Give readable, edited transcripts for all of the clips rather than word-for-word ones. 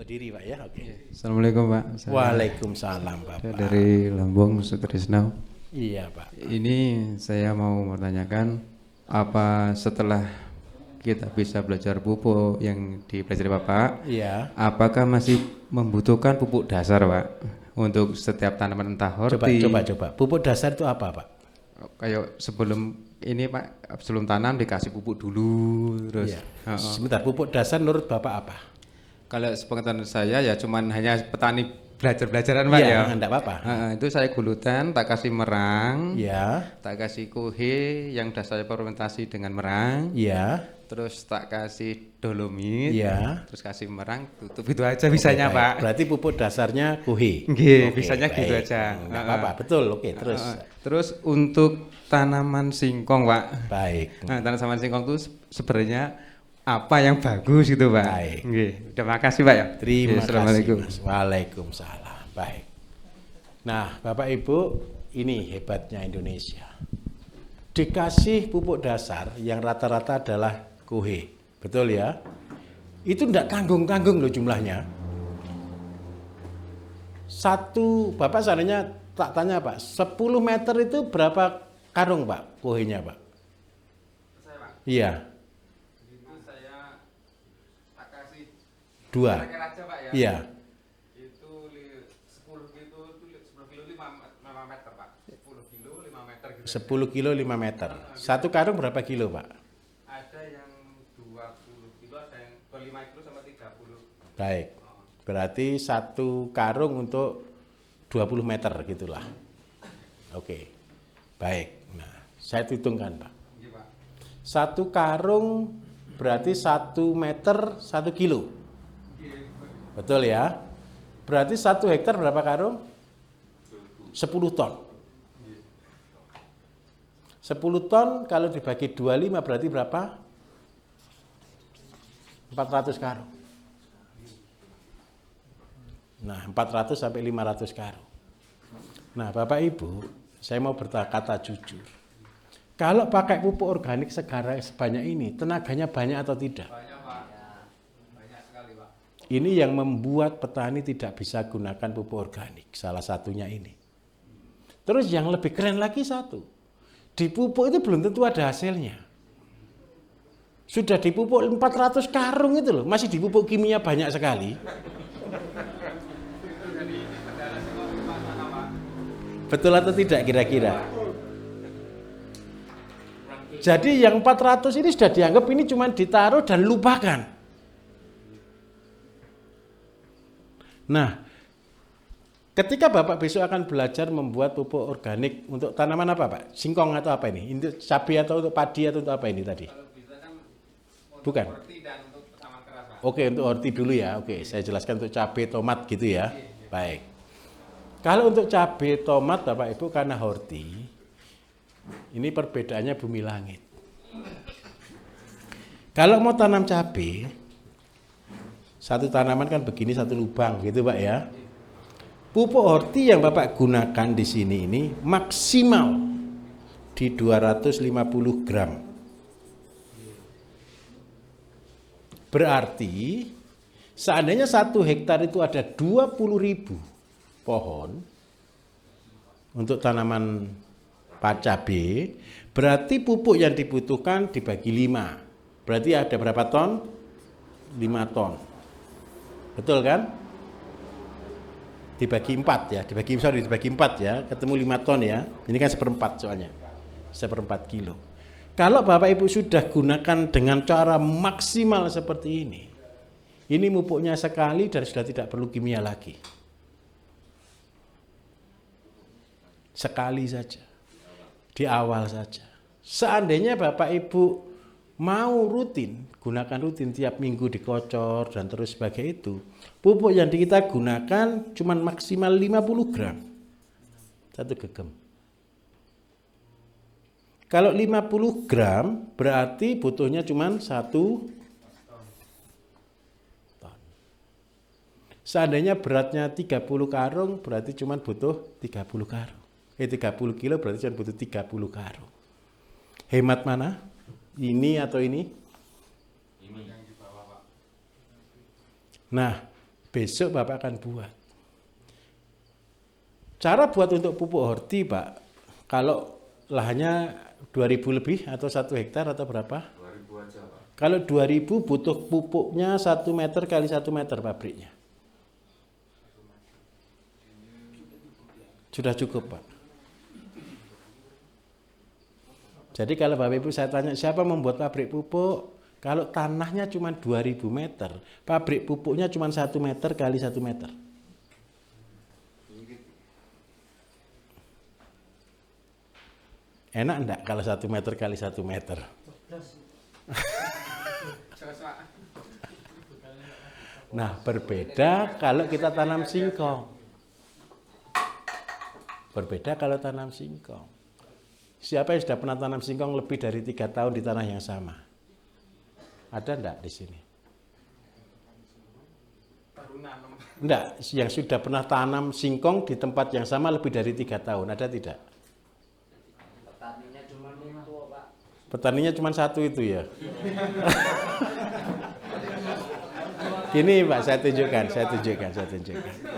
Berdiri Pak ya, oke. Assalamualaikum Pak. Waalaikumsalam Bapak. Saya dari Lambung Sutrisno. Iya Pak. Ini saya mau menanyakan apa setelah kita bisa belajar pupuk yang dipelajari Bapak, Iya. apakah masih membutuhkan pupuk dasar Pak untuk setiap tanaman entah horti? Coba. Pupuk dasar itu apa Pak? Kayak sebelum ini Pak, sebelum tanam dikasih pupuk dulu terus. Iya. Sebentar, pupuk dasar menurut Bapak apa? Kalau sepengetahuan saya ya cuman hanya petani belajar-belajaran Pak Iya, ya. enggak apa-apa. Itu saya gulutan, tak kasih merang, Iya. tak kasih kuhe yang sudah saya fermentasi dengan merang, Iya. terus tak kasih dolomit, Iya. terus kasih merang, tutup itu aja bisanya Oke, Pak. Berarti pupuk dasarnya kuhe. Nggih, Oke, bisanya gitu baik. aja. Enggak apa-apa, betul. Oke, terus. Terus untuk tanaman singkong Pak. Baik. Nah, tanaman singkong itu sebenarnya apa yang bagus gitu Pak? Baik. Nggih, terima kasih Pak ya. Terima kasih Assalamualaikum. Mas. Waalaikumsalam. Baik. Nah, Bapak Ibu, ini hebatnya Indonesia. Dikasih pupuk dasar yang rata-rata adalah kuhe. Betul ya? Itu enggak tanggung-tanggung loh jumlahnya. Bapak seandainya tak tanya Pak, 10 meter itu berapa karung Pak, kuhenya Pak? Saya Pak, Iya, itu saya tak kasih 2. kira-kira aja Pak ya. Iya, Itu 10 kilo, 10 kilo 5 meter Pak. 10 kilo 5 meter gitu. 10 kilo 5 meter. Satu karung berapa kilo Pak? Ada yang 20 kilo, ada yang 25 kilo sama 30. Baik, berarti satu karung untuk 20 meter gitulah. Oke, baik. Nah, saya hitungkan Pak. Iya Pak. Satu karung berarti 1 meter 1 kilo. Betul ya? Berarti 1 hektar berapa karung? 10 ton. 10 ton kalau dibagi 25 berarti berapa? 400 karung. Nah, 400 sampai 500 karung. Nah, Bapak Ibu, saya mau berkata jujur. Kalau pakai pupuk organik sebanyak ini, tenaganya banyak atau tidak? Banyak Pak. Banyak sekali Pak. Ini yang membuat petani tidak bisa gunakan pupuk organik. Salah satunya ini. Terus yang lebih keren lagi satu. Di pupuk itu belum tentu ada hasilnya. Sudah dipupuk 400 karung itu loh. Masih dipupuk kimia banyak sekali. Betul atau tidak kira-kira? Jadi yang 400 ini sudah dianggap ini cuma ditaruh dan lupakan. Nah, ketika Bapak besok akan belajar membuat pupuk organik untuk tanaman apa Pak? Singkong atau apa ini? Untuk cabai atau untuk padi atau untuk apa ini tadi? Kalau bisa kan Bukan. horti dan untuk tanaman keras Pak. Oke, untuk horti dulu ya. Oke, saya jelaskan untuk cabai, tomat gitu ya. Baik. Kalau untuk cabai, tomat Bapak Ibu karena horti, ini perbedaannya bumi langit. Kalau mau tanam cabai, satu tanaman kan begini satu lubang gitu Pak ya. Pupuk horti yang Bapak gunakan di sini ini maksimal di 250 gram. Berarti seandainya 1 hektar itu ada 20.000 pohon untuk tanaman cabai, berarti pupuk yang dibutuhkan dibagi 5. Berarti ada berapa ton? 5 ton. Betul kan? Dibagi 4 ya, dibagi 4 ya, ketemu 5 ton ya. Ini kan 1/4 soalnya. 1/4 kilo. Kalau Bapak Ibu sudah gunakan dengan cara maksimal seperti ini pupuknya sekali dan sudah tidak perlu kimia lagi. Sekali saja. Di awal saja. Seandainya Bapak Ibu mau rutin, gunakan rutin tiap minggu dikocor dan terus sebagai itu, pupuk yang kita gunakan cuma maksimal 50 gram. 1 gegem. Kalau 50 gram berarti butuhnya cuma 1 ton. Seandainya beratnya 30 karung berarti cuma butuh 30 karung. 30 kilo berarti cuma butuh 30 karung. Hemat mana? Ini atau ini? Ini yang di bawah Pak. Nah, Besok Bapak akan buat. Cara buat untuk pupuk horti, Pak, kalau lahannya 2000 lebih atau 1 hektar atau berapa? 2000 aja, Pak. Kalau 2000 butuh pupuknya 1 meter kali 1 meter pabriknya. Sudah cukup, Pak. Jadi kalau Bapak Ibu saya tanya siapa membuat pabrik pupuk? Kalau tanahnya cuma 2000 meter, pabrik pupuknya cuma 1 meter kali 1 meter. Enak enggak kalau 1 meter kali 1 meter? Nah, berbeda kalau kita tanam singkong. Berbeda kalau tanam singkong. Siapa yang sudah pernah tanam singkong lebih dari 3 tahun di tanah yang sama? Ada enggak di sini? Enggak, yang sudah pernah tanam singkong di tempat yang sama lebih dari 3 tahun, ada tidak? Petaninya cuma itu, Pak. Petaninya cuma 1 itu ya? Gini Pak, saya tunjukkan.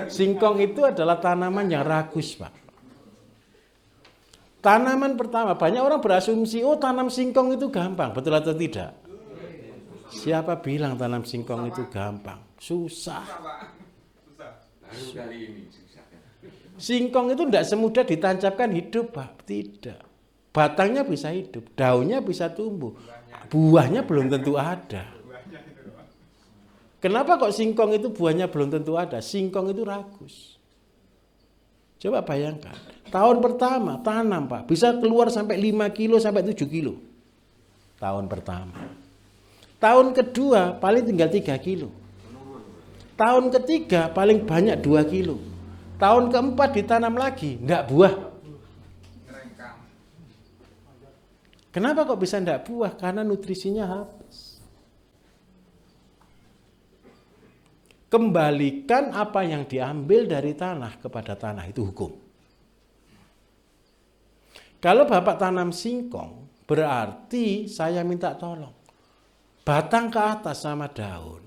Singkong itu adalah tanaman yang ragus, Pak. Tanaman pertama, banyak orang berasumsi, oh tanam singkong itu gampang, betul atau tidak? Siapa bilang tanam singkong itu gampang? Susah. Singkong itu tidak semudah ditancapkan hidup, Pak. Tidak. Batangnya bisa hidup, daunnya bisa tumbuh, buahnya belum tentu ada. Kenapa kok singkong itu buahnya belum tentu ada? Singkong itu ragus. Coba bayangkan, tahun pertama tanam, Pak, bisa keluar sampai 5 kilo sampai 7 kilo. Tahun pertama. Tahun kedua paling tinggal 3 kilo. Tahun ketiga paling banyak 2 kilo. Tahun keempat ditanam lagi, enggak buah. Kenapa kok bisa enggak buah? Karena nutrisinya habis. Kembalikan apa yang diambil dari tanah kepada tanah, itu hukum. Kalau Bapak tanam singkong, berarti saya minta tolong. Batang ke atas sama daun,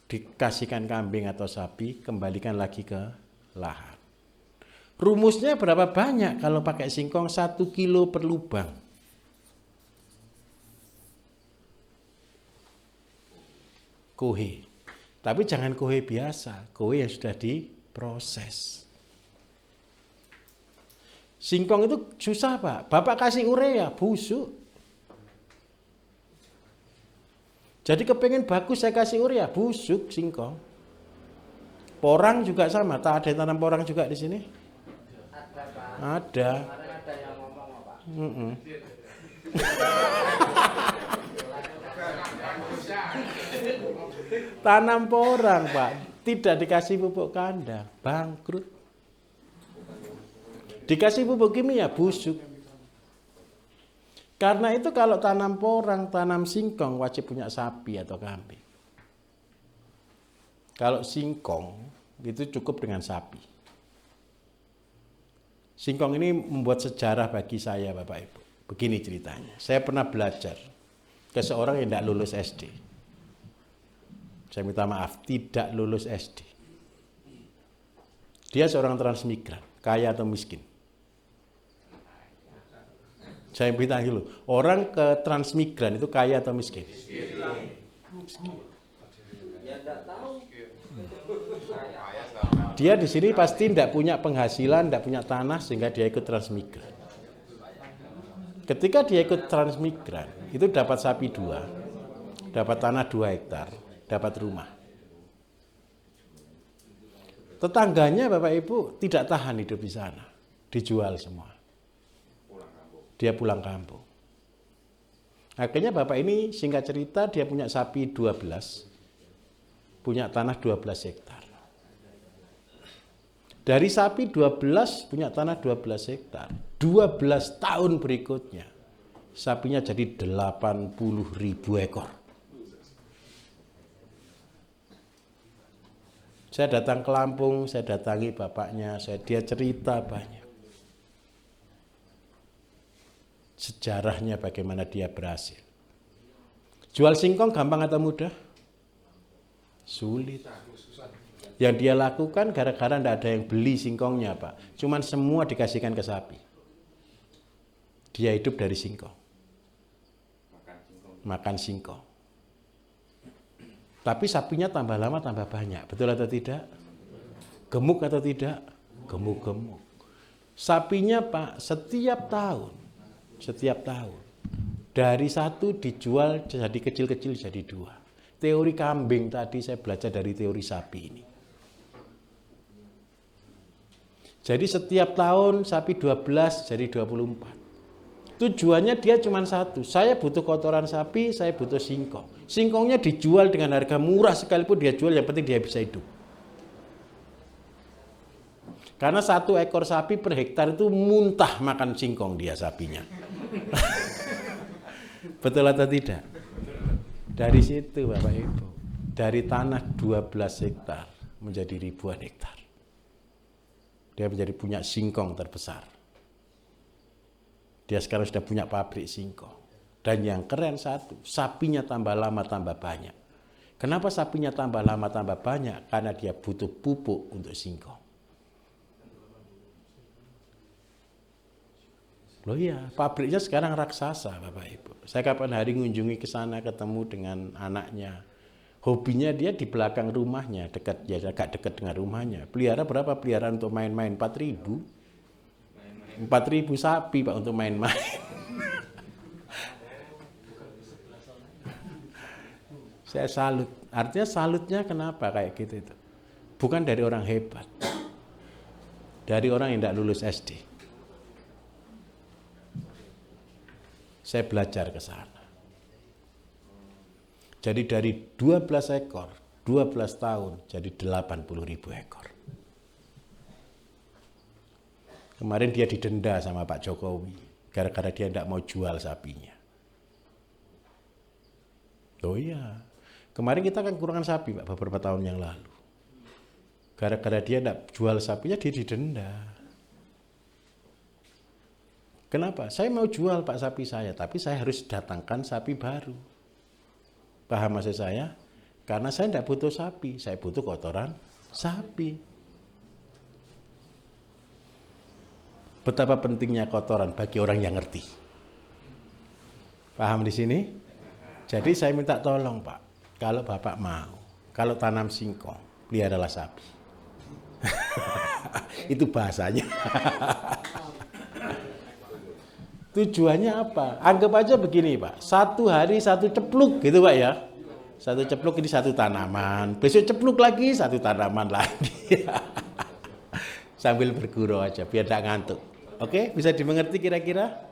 dikasihkan kambing atau sapi, kembalikan lagi ke lahan. Rumusnya berapa banyak kalau pakai singkong? 1 kilo per lubang. Kohe. Tapi jangan kohe biasa, kohe yang sudah diproses. Singkong itu susah, Pak. Bapak kasih urea, busuk. Jadi kepengen bagus saya kasih urea, busuk singkong. Porang juga sama, tak ada yang tanam porang juga di sini? Ada, Pak. Ada. Kemarin ada yang ngomong, Pak. Tanam porang, Pak, tidak dikasih pupuk kandang, bangkrut. Dikasih pupuk kimia, busuk. Karena itu kalau tanam porang, tanam singkong wajib punya sapi atau kambing. Kalau singkong itu cukup dengan sapi. Singkong ini membuat sejarah bagi saya, Bapak Ibu. Begini ceritanya, saya pernah belajar ke seorang yang tidak lulus SD. Saya minta maaf, tidak lulus SD. Dia seorang transmigran, kaya atau miskin. Saya minta dulu, orang ke transmigran itu kaya atau miskin? Dia di sini pasti tidak punya penghasilan, tidak punya tanah sehingga dia ikut transmigran. Ketika dia ikut transmigran, itu dapat sapi 2, dapat tanah 2 hektar, dapat rumah. Tetangganya Bapak Ibu tidak tahan hidup di sana, dijual semua. Dia pulang kampung. Akhirnya Bapak ini singkat cerita dia punya sapi 12, punya tanah 12 hektar. Dari sapi 12 punya tanah 12 hektar, 12 tahun berikutnya sapinya jadi 80.000 ekor. Saya datang ke Lampung, saya datangi bapaknya, dia cerita banyak. Sejarahnya bagaimana dia berhasil. Jual singkong gampang atau mudah? Sulit. Yang dia lakukan gara-gara tidak ada yang beli singkongnya, Pak. Cuman semua dikasihkan ke sapi. Dia hidup dari singkong. Makan singkong. Tapi sapinya tambah lama tambah banyak. Betul atau tidak? Gemuk atau tidak? Gemuk-gemuk. Sapinya, Pak, setiap tahun dari satu dijual jadi kecil-kecil jadi dua. Teori kambing tadi saya belajar dari teori sapi ini. Jadi setiap tahun sapi 12 jadi 24. Tujuannya dia cuma satu, saya butuh kotoran sapi, saya butuh singkong. Singkongnya dijual dengan harga murah sekalipun dia jual, yang penting dia bisa hidup. Karena 1 ekor sapi per hektar itu muntah makan singkong dia sapinya. Betul atau tidak? Dari situ Bapak Ibu, dari tanah 12 hektar menjadi ribuan hektar. Dia menjadi punya singkong terbesar. Dia sekarang sudah punya pabrik singkong. Dan yang keren satu, sapinya tambah lama tambah banyak. Kenapa sapinya tambah lama tambah banyak? Karena dia butuh pupuk untuk singkong. Loh iya, pabriknya sekarang raksasa Bapak Ibu. Saya kapan hari mengunjungi ke sana ketemu dengan anaknya. Hobinya dia di belakang rumahnya, dekat ya agak dekat dengan rumahnya. Pelihara berapa peliharaan untuk main-main? 4.000. 4.000 sapi Pak untuk main-main. Saya salut. Artinya salutnya kenapa kayak gitu itu? Bukan dari orang hebat. Dari orang yang tidak lulus SD. Saya belajar ke sana. Jadi dari 12 ekor, 12 tahun jadi 80.000 ekor. Kemarin dia didenda sama Pak Jokowi gara-gara dia tidak mau jual sapinya. Oh iya, kemarin kita kan kekurangan sapi Pak beberapa tahun yang lalu. Gara-gara dia tidak jual sapinya dia didenda. Kenapa? Saya mau jual Pak sapi saya, tapi saya harus datangkan sapi baru. Paham maksud saya? Karena saya tidak butuh sapi, saya butuh kotoran sapi. Betapa pentingnya kotoran bagi orang yang ngerti. Paham di sini? Jadi saya minta tolong Pak, kalau Bapak mau, kalau tanam singkong, peliharalah sapi. Itu bahasanya. Tujuannya apa? Anggap aja begini Pak, 1 hari 1 cepluk gitu Pak ya. 1 cepluk ini 1 tanaman, besok cepluk lagi 1 tanaman lagi. Sambil bergurau aja biar tidak ngantuk. Oke, bisa dimengerti kira-kira?